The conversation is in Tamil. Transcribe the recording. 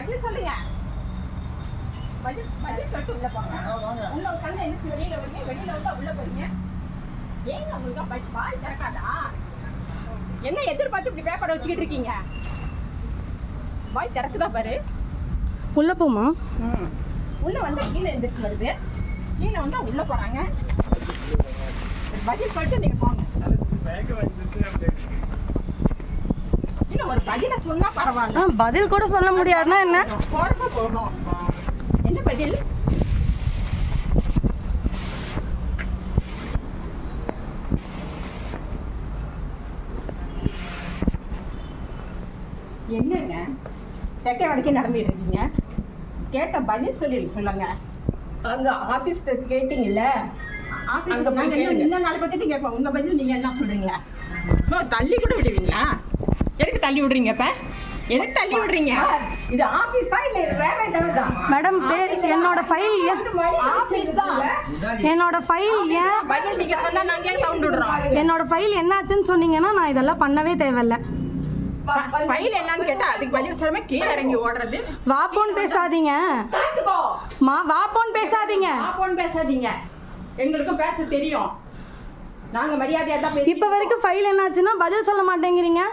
பதில் சொல்லுங்க. பதில் சொல்லிட்டு உள்ள போங்க. உள்ள உட்காந்து எனக்கு வெளியில வரீங்க, வெளியில வந்தா உள்ள போறீங்க. ஏங்க உங்களுக்கு வாய் திறக்காதா? என்ன எதிர்பார்த்து இப்படி பேப்பரை வச்சுக்கிட்டு இருக்கீங்க? வாய் திறக்குதா பாரு. உள்ள போமா? உள்ள வந்தா கீழே எந்திரிச்சு வருது, கீழே வந்தா உள்ள போறாங்க. பதில் சொல்லிட்டு நீங்க போங்க. இன்னும் ஒரு பதில சொன்னா பரவாயில்ல. பதில் கூட சொல்ல முடியாதுன்னா என்ன? போறப்ப போகணும். என்ன பதில்? என்னங்க தெக்க வடக்கே நடந்துட்டு இருக்கீங்க? கேட்ட பதில் சொல்லுங்க. அங்க ஆபீஸ்ல கேட்டீங்கல்ல, அங்க இன்னும் நாளை பத்தி கேட்போம். உங்க பதில் நீங்க என்ன சொல்றீங்க? தள்ளி கூட விடுவீங்களா? எதுக்கு தள்ளி விடுறீங்க? இப்ப எதுக்கு தள்ளி விடுறீங்க? இது ஆபீஸா இல்ல வேற ஏதாவது? மேடம் என்னோட ஃபைல் ஆபீஸ் தான். என்னோட ஃபைல் ஏன் பதில் நீங்க சொன்னா நாங்க ஏன் சவுண்ட் விடுறோம்? என்னோட ஃபைல் என்னாச்சுன்னு சொன்னீங்கன்னா நான் இதெல்லாம் பண்ணவே தேவையில்ல. ஃபைல் என்னன்னு கேட்டா அதுக்கு பதில் சொல்லாம கீழே இறங்கி ஓடுறது. வாப்போன்னு பேசாதீங்க. வாப்போன்னு பேசாதீங்க. வாப்போன்னு பேசாதீங்க. எங்களுக்கும் பேச தெரியும். நாங்க மரியாதையா தான் பேசி. இப்ப வரைக்கும் ஃபைல் என்னாச்சுன்னா பதில் சொல்ல மாட்டேங்கிறீங்க.